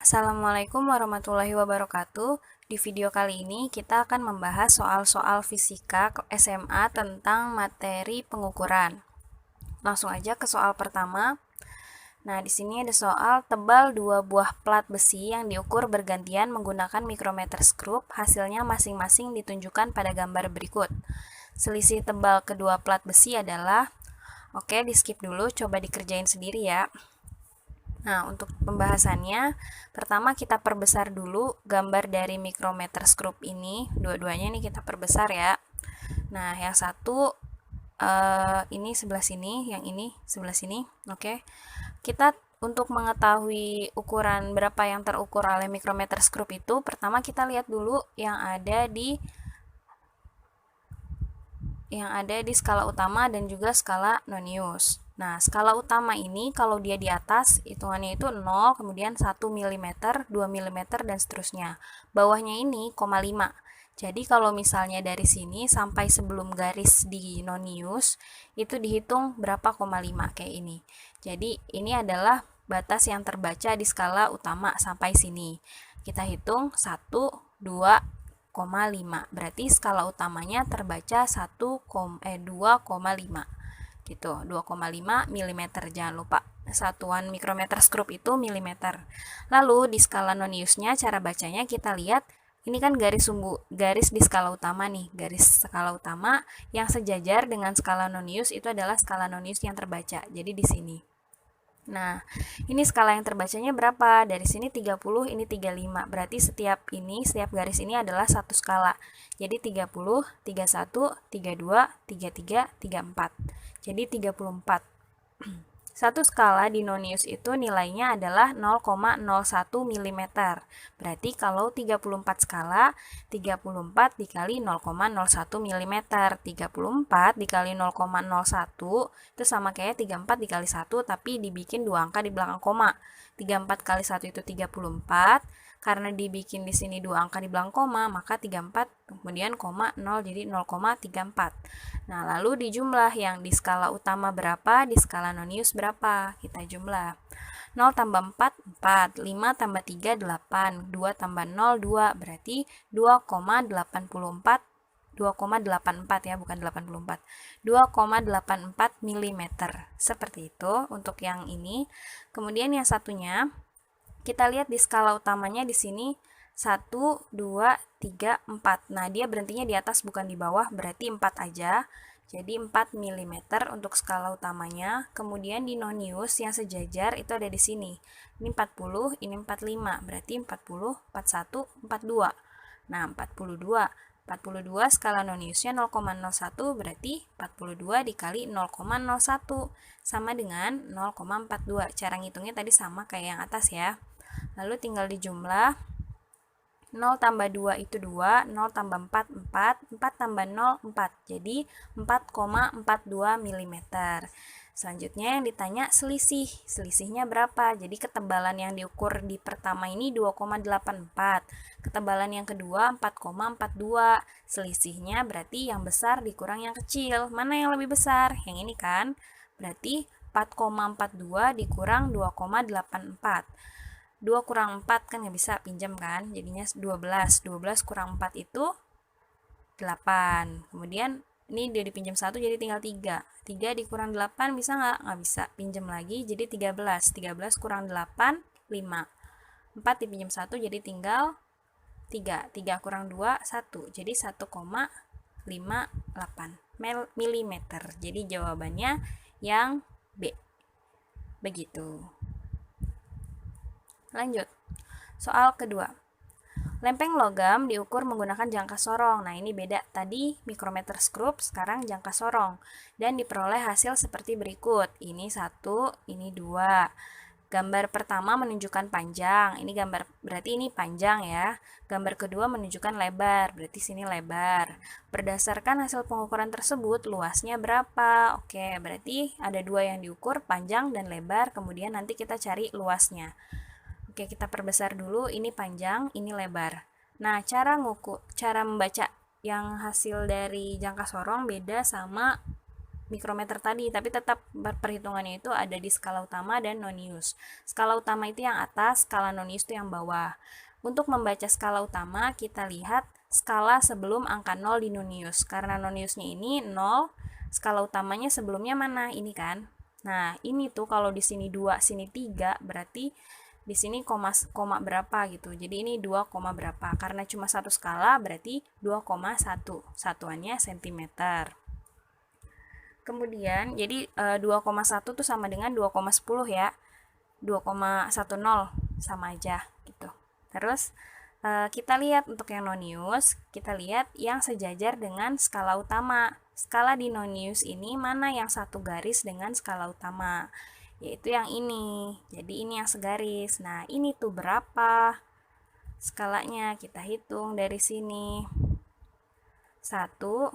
Assalamualaikum warahmatullahi wabarakatuh. Di video kali ini kita akan membahas soal-soal fisika SMA tentang materi pengukuran. Langsung aja ke soal pertama. Nah, di sini ada soal tebal 2 buah plat besi yang diukur bergantian menggunakan micrometer skrup, hasilnya masing-masing ditunjukkan pada gambar berikut. Selisih tebal kedua plat besi adalah, oke, di skip dulu, coba dikerjain sendiri ya. Nah, untuk pembahasannya, pertama kita perbesar dulu gambar dari micrometer skrup ini. Dua-duanya ini kita perbesar ya. Nah, yang satu ini sebelah sini, yang ini sebelah sini. Oke. Kita untuk mengetahui ukuran berapa yang terukur oleh micrometer skrup itu, pertama kita lihat dulu yang ada di skala utama dan juga skala nonius. Nah, skala utama ini kalau dia di atas, hitungannya itu 0, kemudian 1 mm, 2 mm, dan seterusnya. Bawahnya ini, 0,5. Jadi kalau misalnya dari sini sampai sebelum garis di nonius, itu dihitung berapa 0,5 kayak ini. Jadi ini adalah batas yang terbaca di skala utama sampai sini. Kita hitung 1, 2, 2,5. Berarti skala utamanya terbaca 2,5 gitu. 2,5 mm, jangan lupa. Satuan mikrometer skrup itu milimeter. Lalu di skala noniusnya cara bacanya kita lihat ini kan garis di skala utama nih, garis skala utama yang sejajar dengan skala nonius itu adalah skala nonius yang terbaca. Jadi di sini. Nah, ini skala yang terbacanya berapa? Dari sini 30, ini 35. Berarti setiap garis ini adalah satu skala. Jadi 30, 31, 32, 33, 34. Jadi 34. Satu skala di nonius itu nilainya adalah 0,01 mm. Berarti kalau 34 skala, 34 dikali 0,01 mm. 34 dikali 0,01 itu sama kayak 34 dikali 1, tapi dibikin 2 angka di belakang koma. 34 kali 1 itu 34. Karena dibikin di sini 2 angka di belakang koma, maka 34 kemudian koma 0 jadi 0,34. Nah, lalu dijumlah yang di skala utama berapa, di skala nonius berapa. Kita jumlah. 0 tambah 4, 4. 5 tambah 3, 8. 2 tambah 0, 2. Berarti 2,84. 2,84 ya, bukan 84. 2,84 mm. Seperti itu untuk yang ini. Kemudian yang satunya, kita lihat di skala utamanya di sini 1, 2, 3, 4. Nah, dia berhentinya di atas bukan di bawah, berarti 4 aja. Jadi 4 mm untuk skala utamanya. Kemudian di nonius yang sejajar itu ada di sini. Ini 40, ini 45. Berarti 40, 41, 42. Nah, 42. 42 skala noniusnya 0,01 berarti 42 dikali 0,01 sama dengan 0,42. Cara ngitungnya tadi sama kayak yang atas ya. Lalu tinggal dijumlah. 0 tambah 2 itu 2, 0 tambah 4, 4, 4 tambah 0, 4. Jadi 4,42 mm. Selanjutnya yang ditanya selisih. Selisihnya berapa? Jadi ketebalan yang diukur di pertama ini 2,84. Ketebalan yang kedua 4,42. Selisihnya berarti yang besar dikurang yang kecil. Mana yang lebih besar? Yang ini kan? Berarti 4,42 dikurang 2,84. 2 kurang 4 kan nggak bisa pinjam kan, jadinya 12. 12 kurang 4 itu 8. Kemudian ini dia dipinjam 1 jadi tinggal 3. 3 dikurang 8 bisa nggak? Nggak bisa. Pinjam lagi jadi 13. 13 kurang 8, 5. 4 dipinjam 1 jadi tinggal 3. 3 kurang 2, 1. Jadi 1,58 mm. Jadi jawabannya yang B. Begitu. Lanjut. Soal kedua. Lempeng logam diukur menggunakan jangka sorong. Nah, ini beda. Tadi mikrometer skrup, sekarang jangka sorong. Dan diperoleh hasil seperti berikut. Ini 1, ini 2. Gambar pertama menunjukkan panjang. Ini gambar berarti ini panjang ya. Gambar kedua menunjukkan lebar. Berarti sini lebar. Berdasarkan hasil pengukuran tersebut, luasnya berapa? Oke, berarti ada 2 yang diukur, panjang dan lebar. Kemudian nanti kita cari luasnya. Oke, kita perbesar dulu, ini panjang, ini lebar. Nah, cara membaca yang hasil dari jangka sorong beda sama mikrometer tadi, tapi tetap perhitungannya itu ada di skala utama dan nonius. Skala utama itu yang atas, skala nonius itu yang bawah. Untuk membaca skala utama, kita lihat skala sebelum angka 0 di nonius. Karena noniusnya ini 0, skala utamanya sebelumnya mana? Ini kan. Nah, ini tuh kalau di sini 2, sini 3, berarti di sini koma berapa gitu. Jadi ini 2, berapa. Karena cuma satu skala, berarti 2,1. Satuannya sentimeter. Kemudian, jadi 2,1 tuh sama dengan 2,10 ya. 2,10 sama aja gitu. Terus kita lihat untuk yang nonius, kita lihat yang sejajar dengan skala utama. Skala di nonius ini mana yang satu garis dengan skala utama? Yaitu yang ini. Jadi ini yang segaris. Nah, ini tuh berapa skalanya? Kita hitung dari sini. 1, 2,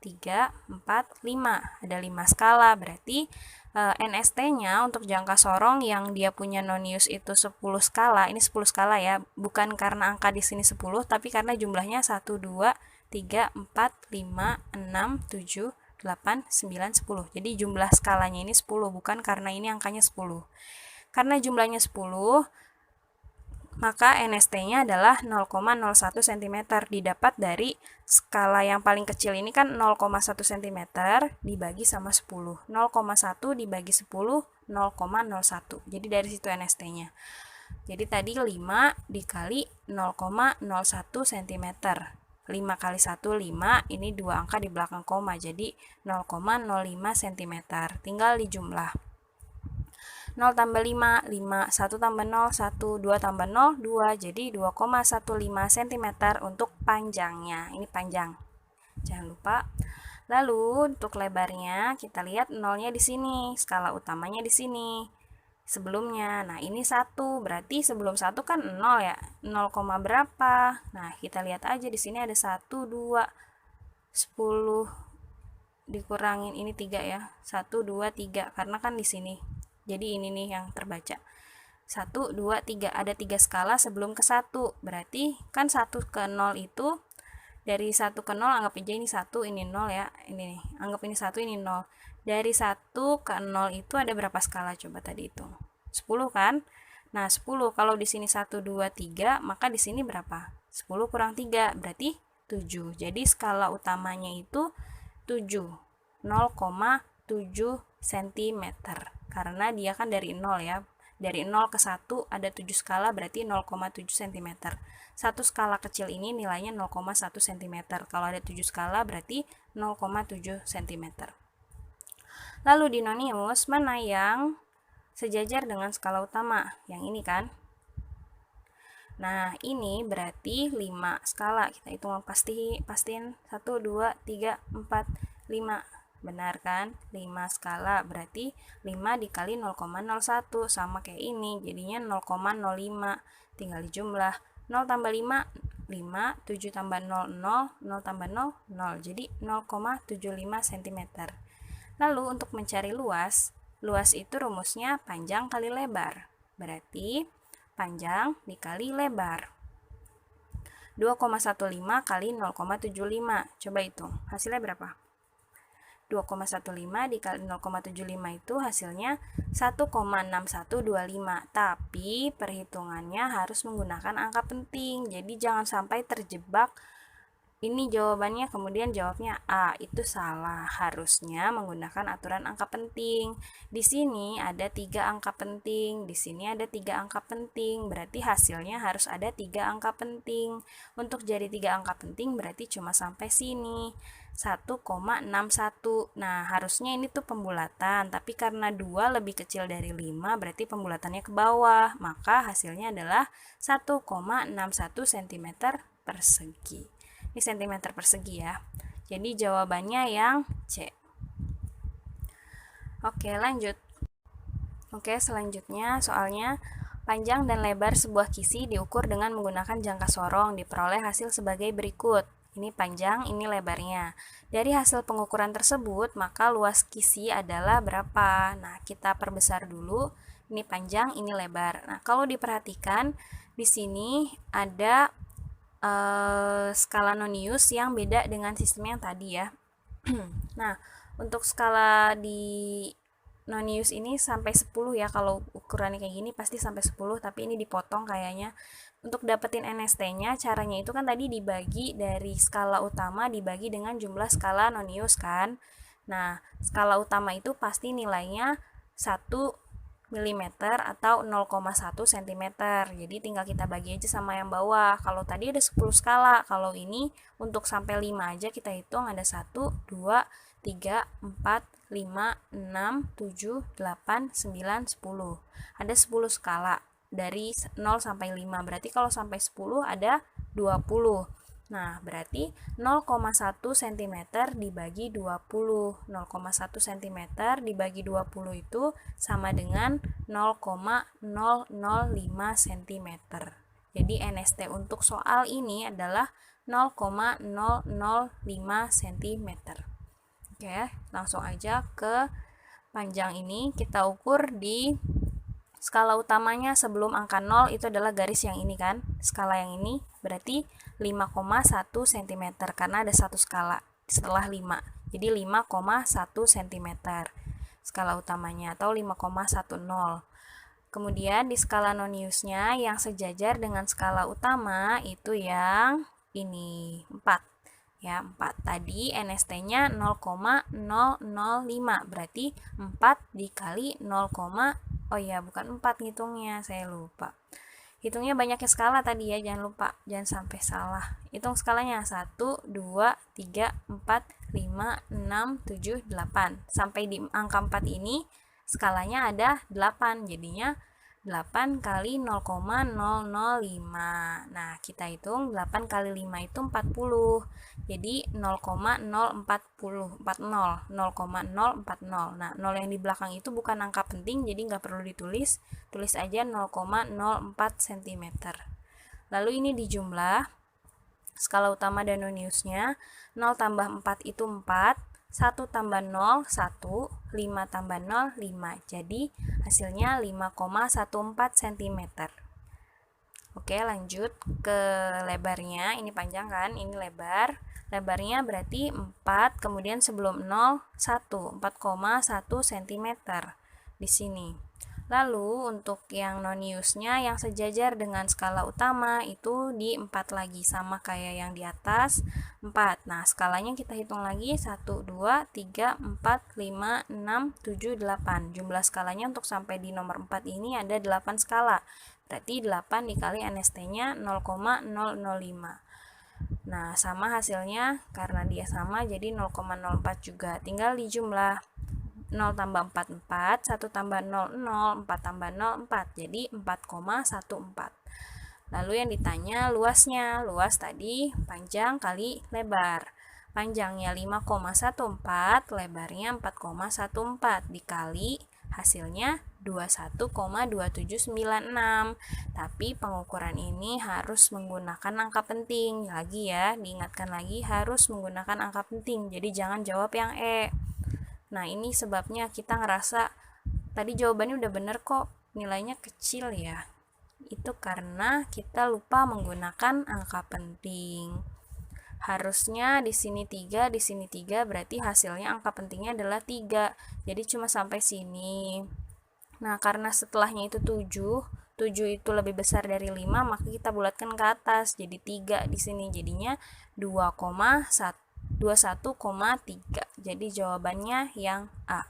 3, 4, 5. Ada 5 skala, berarti NST-nya untuk jangka sorong yang dia punya nonius itu 10 skala. Ini 10 skala ya, bukan karena angka di sini 10, tapi karena jumlahnya 1, 2, 3, 4, 5, 6, 7, 8, 9, 10. Jadi jumlah skalanya ini 10, bukan karena ini angkanya 10. Karena jumlahnya 10, maka NST-nya adalah 0,01 cm. Didapat dari skala yang paling kecil ini kan 0,1 cm dibagi sama 10. 0,1 dibagi 10, 0,01. Jadi dari situ NST-nya. Jadi tadi 5 dikali 0,01 cm. 5 kali 1, 5. Ini dua angka di belakang koma. Jadi 0,05 cm. Tinggal dijumlah. 0 tambah 5, 5, 1 tambah 0, 1, 2 tambah 0, 2, jadi 2,15 cm untuk panjangnya. Ini panjang, jangan lupa. Lalu untuk lebarnya, kita lihat 0-nya di sini, skala utamanya di sini. Sebelumnya, nah ini 1, berarti sebelum 1 kan 0 ya, 0, berapa? Nah, kita lihat aja di sini ada 1, 2, 10, dikurangin ini 3 ya, 1, 2, 3, karena kan di sini. Jadi ini nih yang terbaca. 1, 2, 3. Ada 3 skala sebelum ke 1. Berarti kan 1 ke 0 itu dari 1 ke 0 anggap aja ini 1, ini 0 ya. Ini nih. Anggap ini 1, ini 0. Dari 1 ke 0 itu ada berapa skala? Coba tadi hitung. 10 kan? Nah, 10 kalau di sini 1, 2, 3, maka di sini berapa? 10 kurang 3 berarti 7. Jadi skala utamanya itu 7. 0,7 cm. Karena dia kan dari 0 ya. Dari 0 ke 1 ada 7 skala berarti 0,7 cm. Satu skala kecil ini nilainya 0,1 cm. Kalau ada 7 skala berarti 0,7 cm. Lalu di nonius mana yang sejajar dengan skala utama? Yang ini kan. Nah, ini berarti 5 skala. Kita hitung pastiin 1, 2, 3, 4, 5. Benar kan? 5 skala berarti 5 dikali 0,01 sama kayak ini. Jadinya 0,05. Tinggal dijumlah. 0 tambah 5, 5. 7 tambah 0, 0. 0 tambah 0, 0. Jadi 0,75 cm. Lalu untuk mencari luas, luas itu rumusnya panjang kali lebar. Berarti panjang dikali lebar. 2,15 kali 0,75. Coba hitung. Hasilnya berapa? 2,15 dikali 0,75 itu hasilnya 1,6125. Tapi perhitungannya harus menggunakan angka penting. Jadi jangan sampai terjebak ini jawabannya kemudian jawabnya A. Itu salah. Harusnya menggunakan aturan angka penting. Di sini ada 3 angka penting, di sini ada 3 angka penting. Berarti hasilnya harus ada 3 angka penting. Untuk jadi 3 angka penting berarti cuma sampai sini. 1,61. Nah, harusnya ini tuh pembulatan, tapi karena 2 lebih kecil dari 5, berarti pembulatannya ke bawah. Maka hasilnya adalah 1,61 cm persegi. Ini cm persegi ya. Jadi jawabannya yang C. Oke, lanjut. Oke, selanjutnya soalnya panjang dan lebar sebuah kisi diukur dengan menggunakan jangka sorong, diperoleh hasil sebagai berikut. Ini panjang, ini lebarnya. Dari hasil pengukuran tersebut, maka luas kisi adalah berapa? Nah, kita perbesar dulu. Ini panjang, ini lebar. Nah, kalau diperhatikan, di sini ada skala nonius yang beda dengan sistem yang tadi ya. Nah, Untuk skala di Nonius ini sampai 10 ya, kalau ukurannya kayak gini pasti sampai 10, tapi ini dipotong kayaknya. Untuk dapetin NST-nya, caranya itu kan tadi dibagi dari skala utama dibagi dengan jumlah skala Nonius kan. Nah, skala utama itu pasti nilainya 1 mm atau 0,1 cm. Jadi tinggal kita bagi aja sama yang bawah. Kalau tadi ada 10 skala, kalau ini untuk sampai 5 aja kita hitung ada 1, 2, 3, 4, 5, 6, 7, 8, 9, 10. Ada 10 skala dari 0 sampai 5. Berarti kalau sampai 10 ada 20. Nah, berarti 0,1 cm dibagi 20. 0,1 cm dibagi 20 itu sama dengan 0,005 cm. Jadi NST untuk soal ini adalah 0,005 cm. Oke, langsung aja ke panjang ini. Kita ukur di skala utamanya sebelum angka 0 itu adalah garis yang ini kan. Skala yang ini berarti 5,1 cm karena ada satu skala setelah 5. Jadi 5,1 cm skala utamanya atau 5,10. Kemudian di skala Noniusnya yang sejajar dengan skala utama itu yang ini 4. Ya, 4 tadi NST-nya 0,005 berarti 4 dikali 0, oh ya bukan 4 ngitungnya, saya lupa. Hitungnya banyaknya skala tadi ya, jangan lupa, jangan sampai salah. Hitung skalanya 1, 2, 3, 4, 5, 6, 7, 8. Sampai di angka 4 ini skalanya ada 8, jadinya 8 kali 0,005. Nah, kita hitung 8 kali 5 itu 40. Jadi 0,040. Nah, 0 yang di belakang itu bukan angka penting, jadi nggak perlu ditulis. Tulis aja 0,04 cm. Lalu ini dijumlah. Skala utama dan Noniusnya 0 tambah 4 itu 4. 1 tambah 0, 1, 5 tambah 0, 5. Jadi hasilnya 5,14 cm. Oke, lanjut ke lebarnya. Ini panjang kan, ini lebar. Lebarnya berarti 4, kemudian sebelum 0, 1, 4,1 cm di sini. Lalu untuk yang Noniusnya yang sejajar dengan skala utama itu di 4 lagi, sama kayak yang di atas 4. Nah, skalanya kita hitung lagi 1, 2, 3, 4, 5, 6, 7, 8. Jumlah skalanya untuk sampai di nomor 4 ini ada 8 skala. Berarti 8 dikali NST-nya 0,005. Nah, sama hasilnya karena dia sama jadi 0,04 juga. Tinggal dijumlah. 0 tambah 4, 4, 1 tambah 0, 0, 4 tambah 0, 4, jadi 4,14. Lalu yang ditanya luasnya, luas tadi panjang kali lebar. Panjangnya 5,14, lebarnya 4,14, dikali hasilnya 21,2796. Tapi pengukuran ini harus menggunakan angka penting. Lagi ya, diingatkan lagi harus menggunakan angka penting, jadi jangan jawab yang E. Nah, ini sebabnya kita ngerasa tadi jawabannya udah bener kok, nilainya kecil ya. Itu karena kita lupa menggunakan angka penting. Harusnya di sini 3, di sini 3, berarti hasilnya angka pentingnya adalah 3. Jadi cuma sampai sini. Nah, karena setelahnya itu 7, 7 itu lebih besar dari 5, maka kita bulatkan ke atas. Jadi 3 di sini jadinya 21,3. Jadi jawabannya yang A.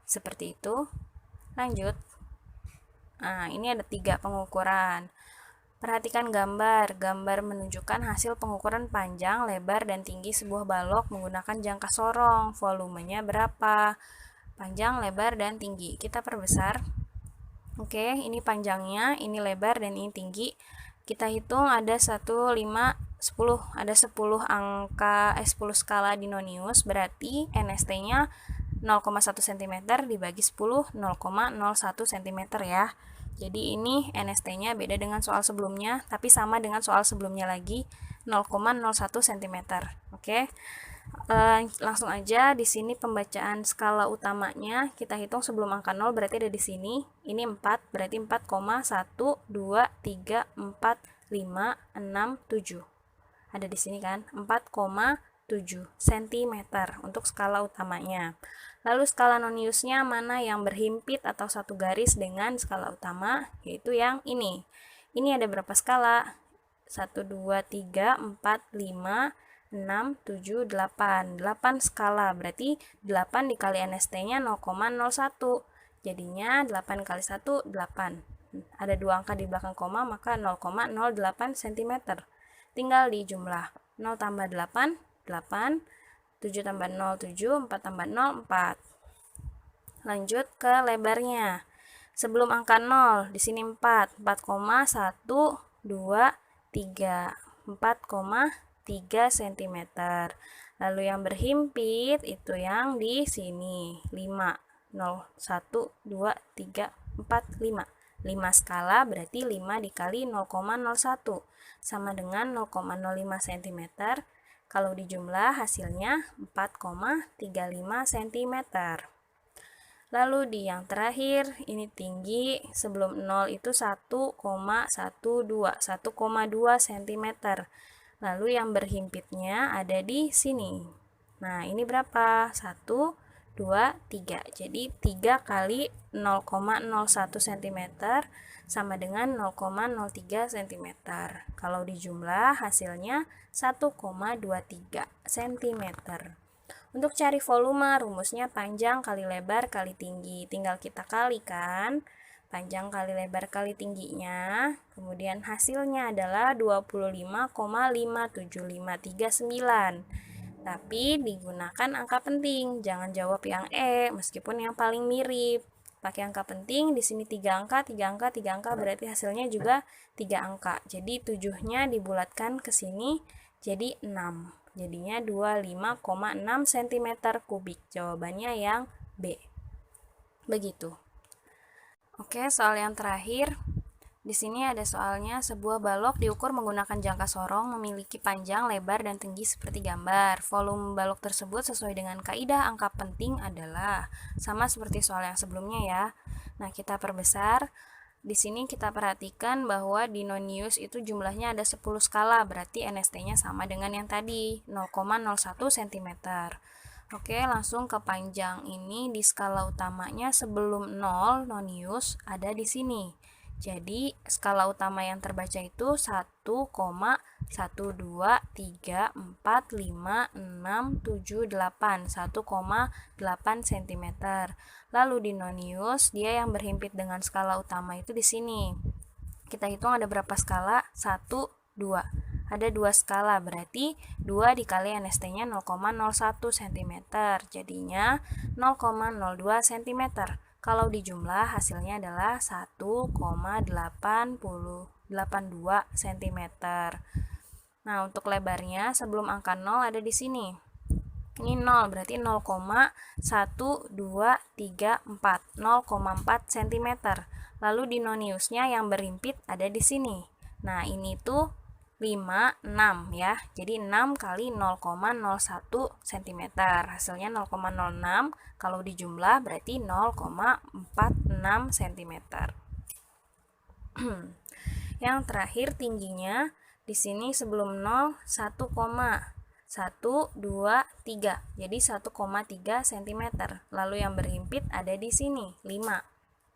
Seperti itu. Lanjut. Nah, ini ada 3 pengukuran. Perhatikan gambar. Gambar menunjukkan hasil pengukuran panjang, lebar, dan tinggi sebuah balok menggunakan jangka sorong. Volumenya berapa? Panjang, lebar, dan tinggi. Kita perbesar. Oke, ini panjangnya, ini lebar, dan ini tinggi. Kita hitung ada 1, 5, 10. Ada 10 angka 10 skala di Nonius, berarti NST-nya 0,1 cm dibagi 10, 0,01 cm ya. Jadi ini NST-nya beda dengan soal sebelumnya, tapi sama dengan soal sebelumnya lagi, 0,01 cm. Oke. Langsung aja di sini pembacaan skala utamanya kita hitung sebelum angka 0 berarti ada di sini. Ini 4 berarti 4,1 2 3 4 5 6 7. Ada di sini kan? 4,1 cm untuk skala utamanya. Lalu skala noniusnya mana yang berhimpit atau satu garis dengan skala utama, yaitu yang ini. Ini ada berapa skala? 1, 2, 3, 4, 5, 6, 7, 8. 8 skala, berarti 8 dikali NST-nya 0,01. Jadinya 8 kali 1, 8. Ada dua angka di belakang koma, maka 0,08 cm. Tinggal dijumlah. 0 tambah 8, 8. 7 tambah 0, 7. 4 tambah 0, 4. Lanjut ke lebarnya. Sebelum angka 0, di sini 4. 4,1, 2, 3. 4,3 cm. Lalu yang berhimpit itu yang di sini 5. 0, 1, 2, 3, 4, 5. 5 skala berarti 5 dikali 0,01 sama dengan 0,05 cm. Kalau dijumlah hasilnya 4,35 cm. Lalu di yang terakhir ini tinggi sebelum 0 itu 1,12 cm. Lalu yang berhimpitnya ada di sini. Nah, ini berapa? 1, 2, 3. Jadi 3 kali 0,01 cm sama dengan 0,03 cm. Kalau dijumlah hasilnya 1,23 cm. Untuk cari volume, rumusnya panjang kali lebar kali tinggi. Tinggal kita kalikan. Panjang kali lebar kali tingginya. Kemudian hasilnya adalah 25,57539. Tapi digunakan angka penting. Jangan jawab yang E, meskipun yang paling mirip. Pakai angka penting, di sini 3 angka, 3 angka, 3 angka, berarti hasilnya juga 3 angka. Jadi 7-nya dibulatkan ke sini jadi 6. Jadinya 25,6 cm kubik. Jawabannya yang B. Begitu. Oke, soal yang terakhir. Di sini ada soalnya, sebuah balok diukur menggunakan jangka sorong memiliki panjang, lebar, dan tinggi seperti gambar. Volume balok tersebut sesuai dengan kaidah angka penting adalah sama seperti soal yang sebelumnya ya. Nah, kita perbesar. Di sini kita perhatikan bahwa di nonius itu jumlahnya ada 10 skala, berarti NST-nya sama dengan yang tadi, 0,01 cm. Oke, langsung ke panjang. Ini di skala utamanya sebelum 0 nonius ada di sini. Jadi, skala utama yang terbaca itu 1,1234567 1,8 cm. Lalu di nonius, dia yang berhimpit dengan skala utama itu di sini. Kita hitung ada berapa skala? 1, 2. Ada 2 skala, berarti 2 dikali NST-nya 0,01 cm. Jadinya 0,02 cm. Kalau dijumlah hasilnya adalah 1,8082 cm. Nah, untuk lebarnya sebelum angka 0 ada di sini. Ini 0, berarti 0,1234, 0,4 cm. Lalu di noniusnya yang berhimpit ada di sini. Nah, ini tuh 5, 6 ya. Jadi 6 kali 0,01 cm. Hasilnya 0,06. Kalau dijumlah berarti 0,46 cm. Yang terakhir tingginya di sini sebelum 0 1,123. Jadi 1,3 cm. Lalu yang berhimpit ada di sini 5.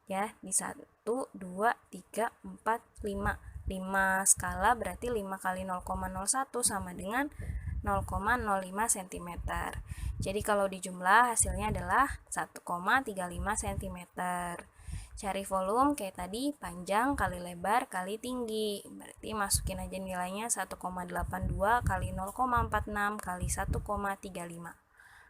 Ya, di 1 2 3 4 5. 5 skala berarti 5 kali 0,01 sama dengan 0,05 cm. Jadi kalau dijumlah hasilnya adalah 1,35 cm. Cari volume kayak tadi, panjang kali lebar kali tinggi. Berarti masukin aja nilainya 1,82 kali 0,46 kali 1,35.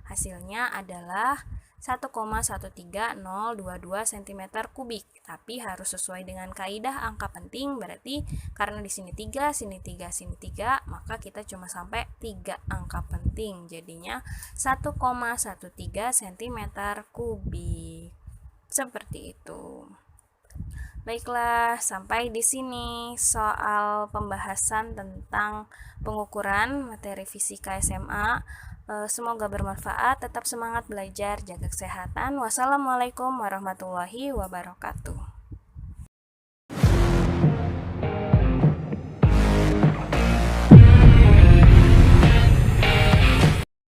Hasilnya adalah 1,13022 cm kubik. Tapi harus sesuai dengan kaidah angka penting, berarti karena di sini 3, sini 3, sini 3, maka kita cuma sampai 3 angka penting. Jadinya 1,13 cm kubik. Seperti itu. Baiklah, sampai di sini soal pembahasan tentang pengukuran materi fisika SMA. Semoga bermanfaat, tetap semangat belajar, jaga kesehatan. Wassalamualaikum warahmatullahi wabarakatuh.